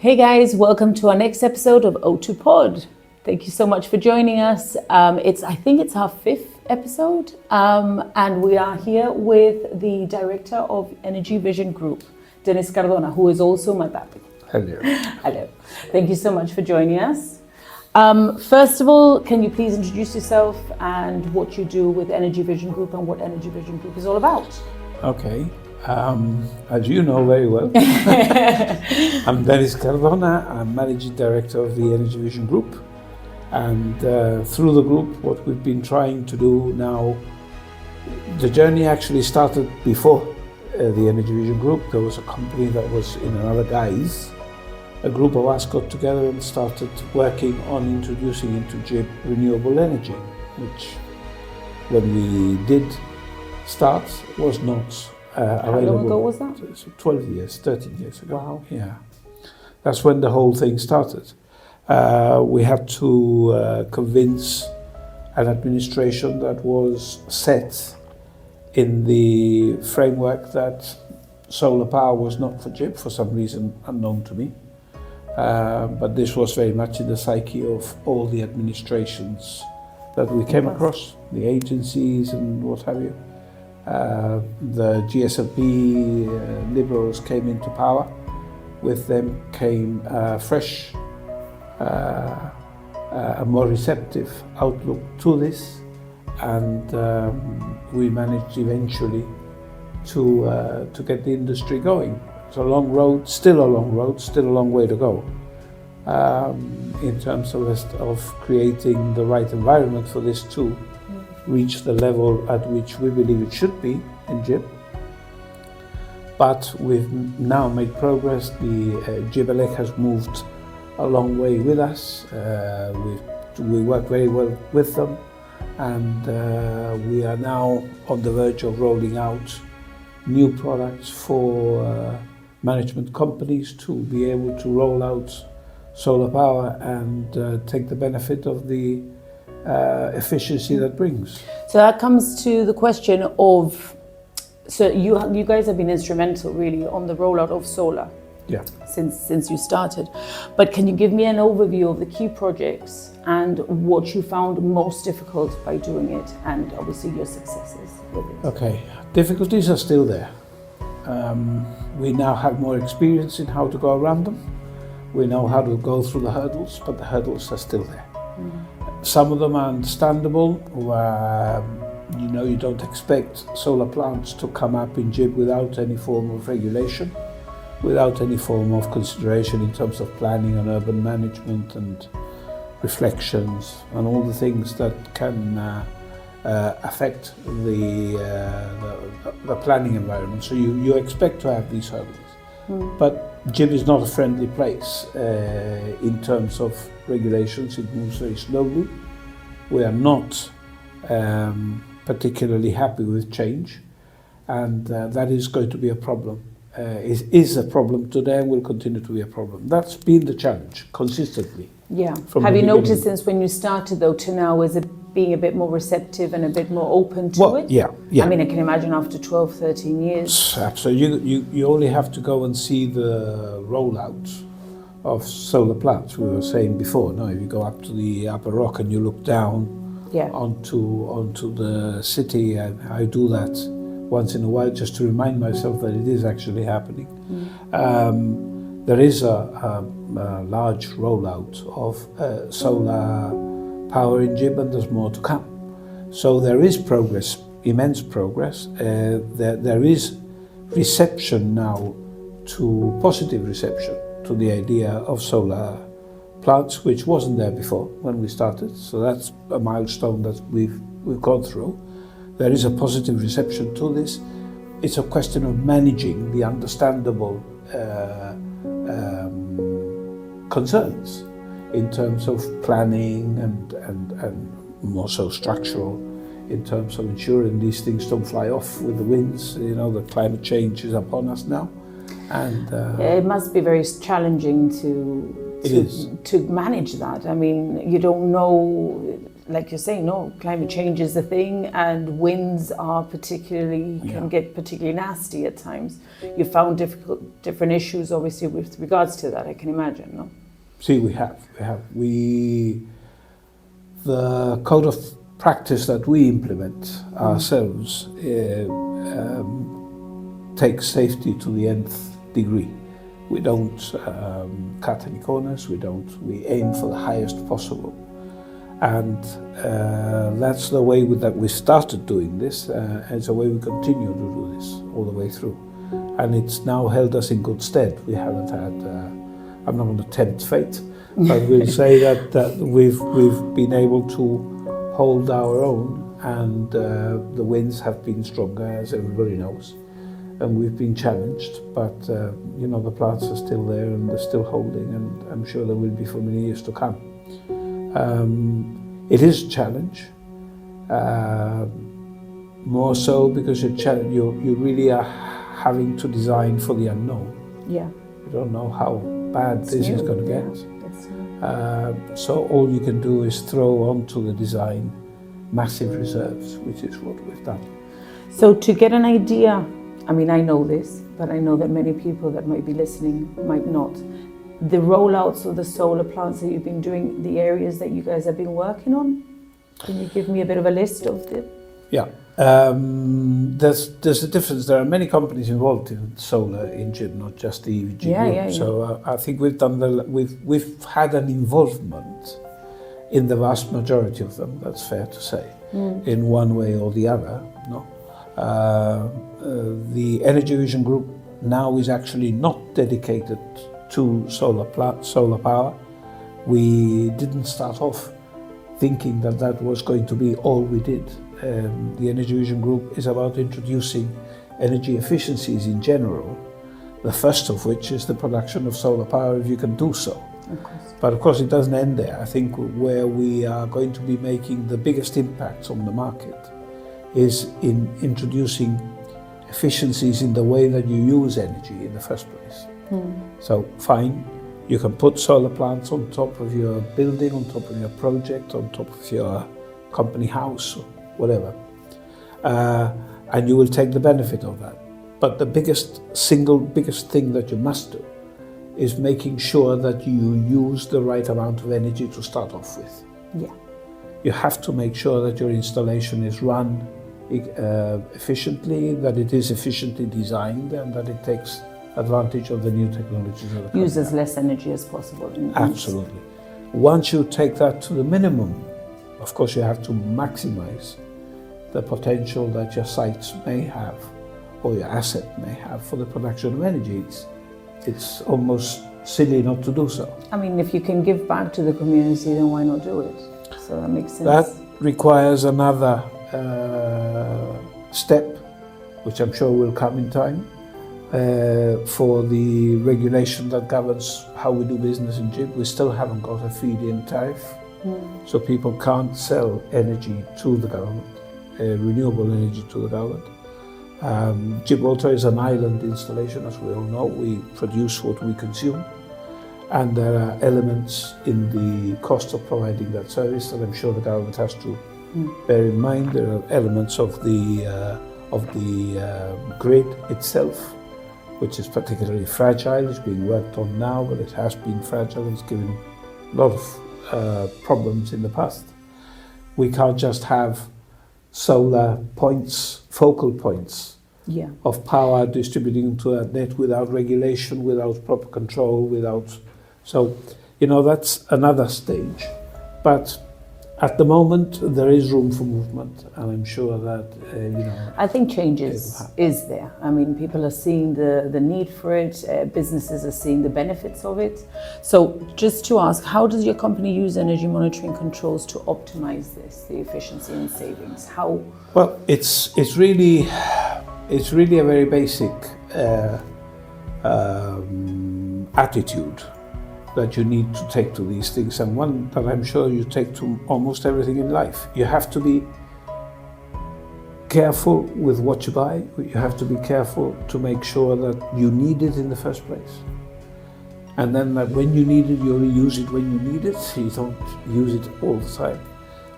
Hey guys, welcome to our next episode of OTWO Pod. Thank you so much for joining us. I think it's our fifth episode, and we are here with the director of Energy Vision Group, Vanessa Cardona, who is also my papi. Hello. Hello. Thank you so much for joining us. First of all, can you please introduce yourself and what you do with Energy Vision Group and what Energy Vision Group is all about? Okay. As you know very well, I'm Vanessa Cardona. I'm Managing Director of the Energy Vision Group. And through the group, what we've been trying to do now, the journey actually started before the Energy Vision Group. There was a company that was in another guise. A group of us got together and started working on introducing into GIB renewable energy, which when we did start was not available. How long ago was that? So 12 years, 13 years ago. Wow. Yeah. That's when the whole thing started. We had to convince an administration that was set in the framework that solar power was not for GIB for some reason unknown to me. But this was very much in the psyche of all the administrations that we came across, the agencies and what have you. The GSLP Liberals came into power. With them came fresh, a more receptive outlook to this, and we managed eventually to get the industry going. It's a long road, still a long road, still a long way to go in terms of creating the right environment for this to reach the level at which we believe it should be in GIB. But we've now made progress. The GIB has moved a long way with us. We work very well with them, and we are now on the verge of rolling out new products for management companies to be able to roll out solar power and take the benefit of the efficiency that brings. So that comes to the question of, so you guys have been instrumental really on the rollout of solar. Yeah. Since you started. But can you give me an overview of the key projects and what you found most difficult by doing it, and obviously your successes with it? Okay, difficulties are still there. We now have more experience in how to go around them. We know how to go through the hurdles, but the hurdles are still there. Some of them are understandable. You don't expect solar plants to come up in GIB without any form of regulation, without any form of consideration in terms of planning and urban management and reflections and all the things that can affect the planning environment. So you expect to have these hurdles. But GIB is not a friendly place in terms of regulations. It moves very slowly. We are not particularly happy with change, and that is going to be a problem. Is a problem today and will continue to be a problem. That's been the challenge consistently. Yeah. Have you noticed since when you started though to now, is it being a bit more receptive and a bit more open to it? Yeah. I mean, I can imagine after 12, 13 years. Absolutely. You only have to go and see the rollout of solar plants. We were saying before, no, if you go up to the Upper Rock and you look down onto the city, and I do that once in a while just to remind myself that it is actually happening. There is a large rollout of solar power in GIB, and there's more to come. So there is progress, immense progress. There is reception now, positive reception to the idea of solar plants, which wasn't there before when we started. So that's a milestone that we've gone through. There is a positive reception to this. It's a question of managing the understandable concerns in terms of planning and more so structural, in terms of ensuring these things don't fly off with the winds. You know, the climate change is upon us now, and it must be very challenging to manage that. I mean, you don't know like you're saying, no, climate change is a thing, and winds are can get particularly nasty at times. You found different issues, obviously, with regards to that, I can imagine, no? See, we have. The code of practice that we implement ourselves takes safety to the nth degree. We don't cut any corners. We aim for the highest possible. And that's the way that we started doing this. It's the way we continue to do this all the way through. And it's now held us in good stead. We haven't had, I'm not going to tempt fate, but we'll say that we've been able to hold our own, and the winds have been stronger, as everybody knows. And we've been challenged, but the plants are still there and they're still holding, and I'm sure there will be for many years to come. It is a challenge, more so because you really are having to design for the unknown. Yeah. You don't know how bad this is going to get. So all you can do is throw onto the design massive reserves, which is what we've done. So to get an idea, I mean, I know this, but I know that many people that might be listening might not. The rollouts of the solar plants that you've been doing, the areas that you guys have been working on, can you give me a bit of a list of the? Yeah. There's a difference. There are many companies involved in solar in GIB, not just the EVG group. So I think we've had an involvement in the vast majority of them. That's fair to say, in one way or the other. No. The Energy Vision Group now is actually not dedicated to solar power. We didn't start off thinking that was going to be all we did. The Energy Vision Group is about introducing energy efficiencies in general, the first of which is the production of solar power if you can do so. But of course it doesn't end there. I think where we are going to be making the biggest impacts on the market is in introducing efficiencies in the way that you use energy in the first place. So fine, you can put solar plants on top of your building, on top of your project, on top of your company house, or whatever, and you will take the benefit of that. But the single biggest thing that you must do is making sure that you use the right amount of energy to start off with. Yeah. You have to make sure that your installation is run efficiently, that it is efficiently designed, and that it takes advantage of the new technologies. Use as less energy as possible. Absolutely. Once you take that to the minimum, of course you have to maximize the potential that your sites may have, or your asset may have, for the production of energy. It's almost silly not to do so. I mean, if you can give back to the community, then why not do it? So that makes sense. That requires another step, which I'm sure will come in time, for the regulation that governs how we do business in GIB. We still haven't got a feed-in tariff, so people can't sell energy to the government, renewable energy to the government. Gibraltar is an island installation, as we all know. We produce what we consume, and there are elements in the cost of providing that service that I'm sure the government has to bear in mind. There are elements of the grid itself, which is particularly fragile. It's being worked on now, but it has been fragile. It's given a lot of problems in the past. We can't just have solar points, focal points of power distributing into that net without regulation, without proper control, so that's another stage. But at the moment, there is room for movement, and I'm sure that, I think change is there. I mean, people are seeing the need for it, businesses are seeing the benefits of it. So just to ask, how does your company use energy monitoring controls to optimize this, the efficiency and savings? How? Well, it's really a very basic attitude that you need to take to these things, and one that I'm sure you take to almost everything in life. You have to be careful with what you buy. You have to be careful to make sure that you need it in the first place. And then that when you need it, you only use it when you need it. You don't use it all the time.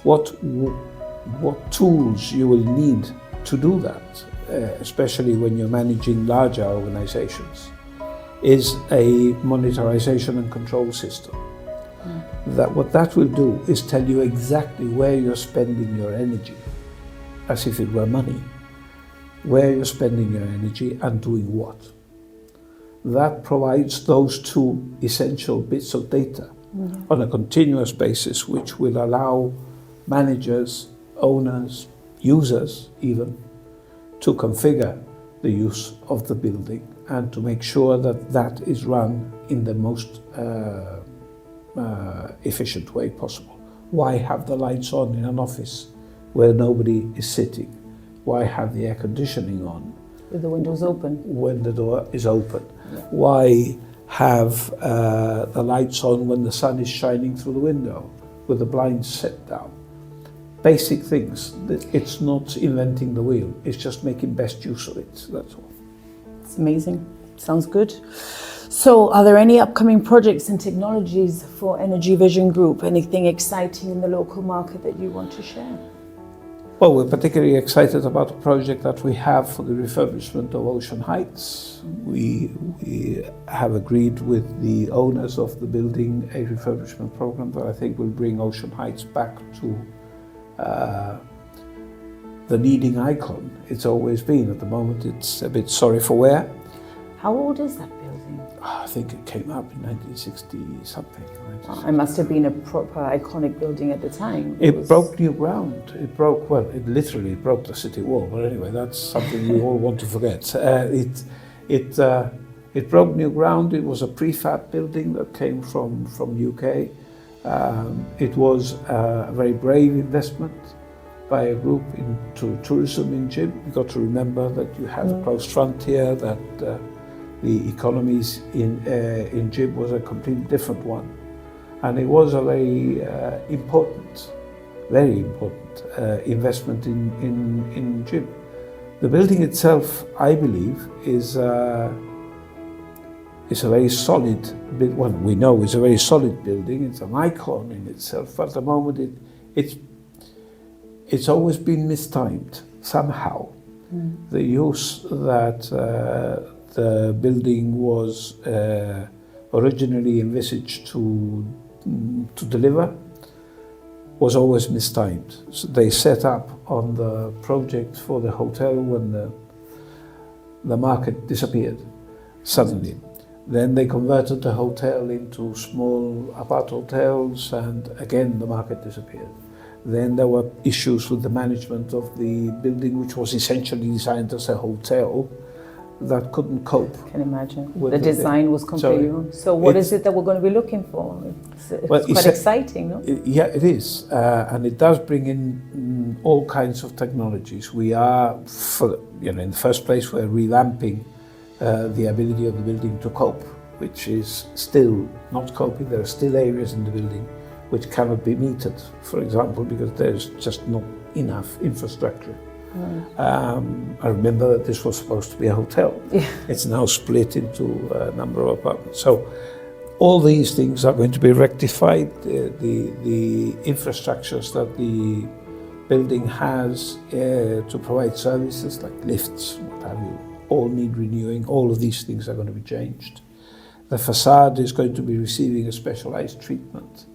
what tools you will need to do that, especially when you're managing larger organizations, is a monetization and control system. That what that will do is tell you exactly where you're spending your energy, as if it were money, where you're spending your energy and doing what. That provides those two essential bits of data on a continuous basis, which will allow managers, owners, users even, to configure the use of the building and to make sure that that is run in the most efficient way possible. Why have the lights on in an office where nobody is sitting? Why have the air conditioning on? With the windows open. When the door is open. Yeah. Why have the lights on when the sun is shining through the window with the blinds set down? Basic things. It's not inventing the wheel. It's just making best use of it. That's all. It's amazing. Sounds good. So are there any upcoming projects and technologies for Energy Vision Group? Anything exciting in the local market that you want to share? Well, we're particularly excited about a project that we have for the refurbishment of Ocean Heights. We have agreed with the owners of the building a refurbishment program that I think will bring Ocean Heights back to the leading icon it's always been. At the moment it's a bit sorry for wear. How old is that building? I think it came up in 1960 something. It must have been a proper iconic building at the time. It broke new ground. It broke, well, it literally broke the city wall. But anyway, that's something we all want to forget. It broke new ground. It was a prefab building that came from UK. It was a very brave investment by a group into tourism in Jib. You've got to remember that you have a closed frontier, that the economies in Jib was a completely different one. And it was a very important investment in Jib. The building itself, I believe, is a very solid, well, we know it's a very solid building. It's an icon in itself. But at the moment, it's always been mistimed somehow. The use that the building was originally envisaged to deliver was always mistimed. So they set up on the project for the hotel when the market disappeared suddenly. Then they converted the hotel into small apart hotels, and again the market disappeared. Then there were issues with the management of the building, which was essentially designed as a hotel that couldn't cope. Can imagine. The design was completely wrong. So what is it that we're going to be looking for? It's quite exciting, no? Yeah, it is. And it does bring in all kinds of technologies. We are, in the first place, we're revamping the ability of the building to cope, which is still not coping. There are still areas in the building which cannot be metered, for example, because there's just not enough infrastructure. I remember that this was supposed to be a hotel. Yeah. It's now split into a number of apartments. So all these things are going to be rectified. The infrastructures that the building has to provide services like lifts, what have you, all need renewing. All of these things are going to be changed. The facade is going to be receiving a specialized treatment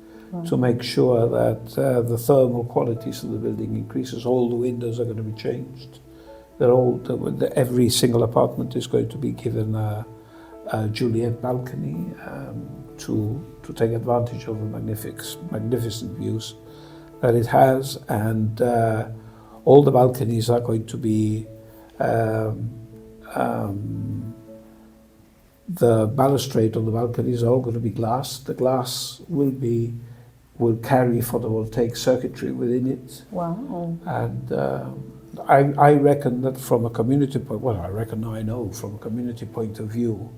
to make sure that the thermal qualities of the building increases. All the windows are going to be changed. Every single apartment is going to be given a Juliet balcony to take advantage of the magnificent views that it has, and all the balconies are going to be the balustrade on the balconies are all going to be glass. The glass will carry photovoltaic circuitry within it. Wow. And I reckon that from a community point, I know from a community point of view,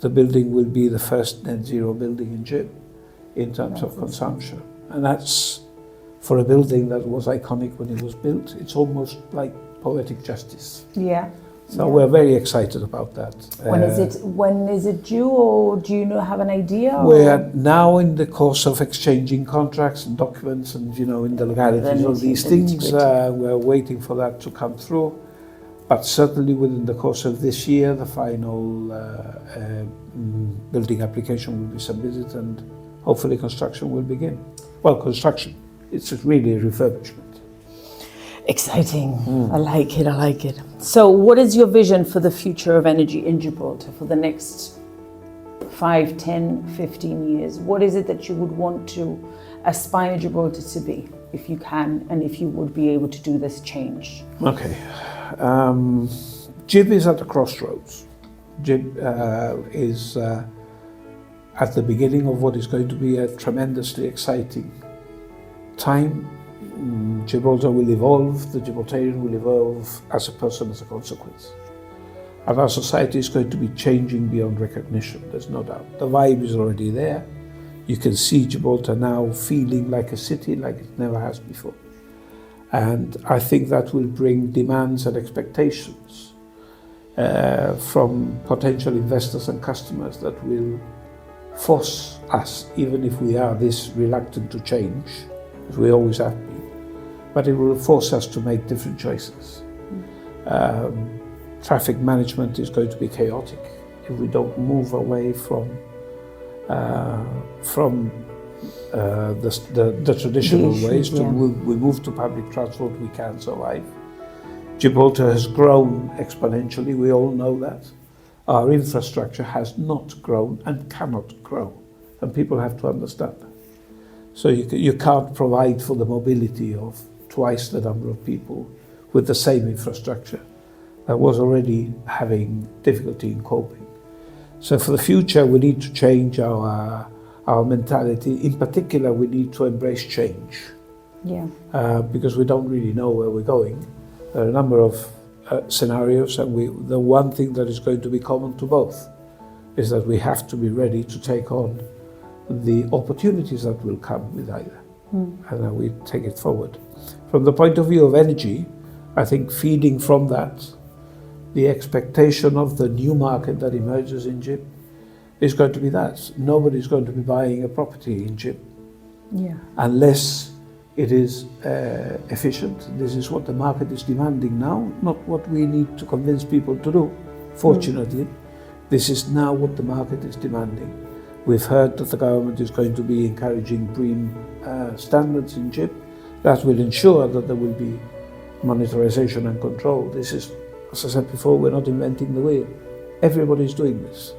the building will be the first net zero building in Jib in terms of consumption. And that's, for a building that was iconic when it was built, it's almost like poetic justice. Yeah. So we're very excited about that. When is it due, or do you have an idea? We're now in the course of exchanging contracts and documents and, in the legalities of these things. We're waiting for that to come through. But certainly within the course of this year, the final building application will be submitted and hopefully construction will begin. Well, construction, it's really a refurbishment. Exciting. I like it. So what is your vision for the future of energy in Gibraltar for the next 5, 10, 15 years? What is it that you would want to aspire Gibraltar to be, if you can, and if you would be able to do this change? Okay. GIB is at a crossroads. GIB is at the beginning of what is going to be a tremendously exciting time. Gibraltar will evolve, the Gibraltarian will evolve as a person as a consequence. And our society is going to be changing beyond recognition, there's no doubt. The vibe is already there. You can see Gibraltar now feeling like a city like it never has before. And I think that will bring demands and expectations from potential investors and customers that will force us, even if we are this reluctant to change, as we always have been, but it will force us to make different choices. Traffic management is going to be chaotic if we don't move away from the traditional ways. We move to public transport, we can survive. Gibraltar has grown exponentially, we all know that. Our infrastructure has not grown and cannot grow, and people have to understand that. So you can't provide for the mobility of twice the number of people with the same infrastructure that was already having difficulty in coping. So for the future, we need to change our mentality. In particular, we need to embrace change. Because we don't really know where we're going. There are a number of scenarios, and the one thing that is going to be common to both is that we have to be ready to take on the opportunities that will come with either. And then we take it forward. From the point of view of energy, I think feeding from that, the expectation of the new market that emerges in GIB is going to be that. Nobody's going to be buying a property in GIB unless it is efficient. This is what the market is demanding now, not what we need to convince people to do. Fortunately, this is now what the market is demanding. We've heard that the government is going to be encouraging BREEAM standards in GIB. That will ensure that there will be monitorization and control. This is, as I said before, we're not inventing the wheel. Everybody's doing this.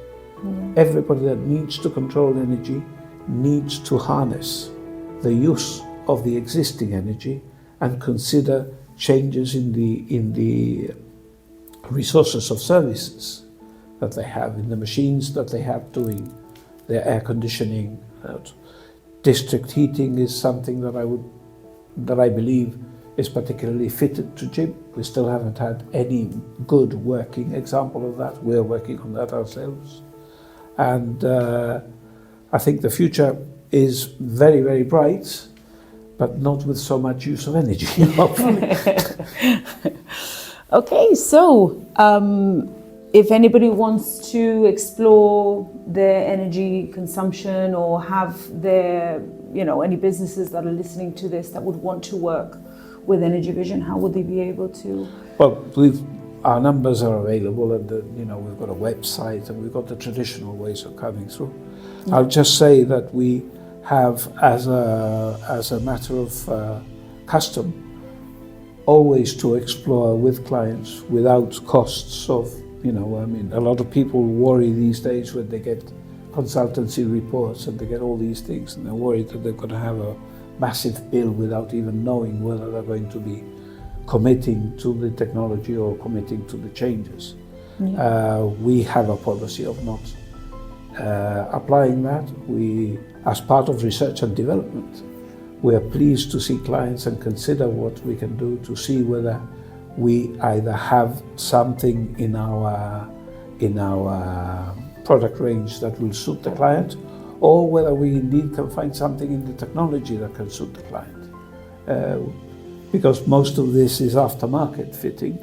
Everybody that needs to control energy needs to harness the use of the existing energy and consider changes in the resources of services that they have, in the machines that they have doing their air conditioning. District heating is something that I believe is particularly fitted to GIB. We still haven't had any good working example of that. We're working on that ourselves. And I think the future is very, very bright, but not with so much use of energy, hopefully. Okay, so if anybody wants to explore their energy consumption or have their, any businesses that are listening to this that would want to work with Energy Vision, how would they be able to? Well, our numbers are available, and we've got a website, and we've got the traditional ways of coming through. I'll just say that we have, as a matter of custom, always to explore with clients without costs of, a lot of people worry these days when they get consultancy reports and they get all these things, and they're worried that they're going to have a massive bill without even knowing whether they're going to be committing to the technology or committing to the changes. We have a policy of not applying that. We, as part of research and development, we are pleased to see clients and consider what we can do to see whether we either have something in our product range that will suit the client, or whether we indeed can find something in the technology that can suit the client. Because most of this is aftermarket fitting,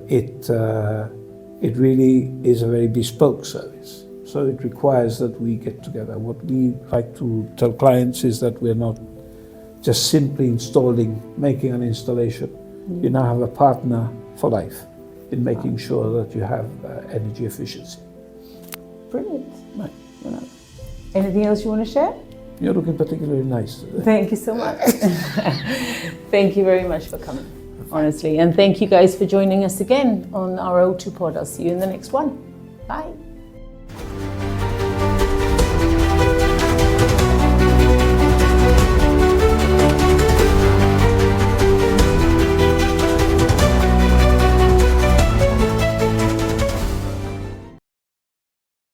it really is a very bespoke service. So it requires that we get together. What we like to tell clients is that we're not just simply making an installation. You now have a partner for life in making sure that you have energy efficiency. Brilliant. Right. Anything else you want to share? You're looking particularly nice today. Thank you so much. Thank you very much for coming, honestly. And thank you guys for joining us again on our O2 Pod. I'll see you in the next one. Bye.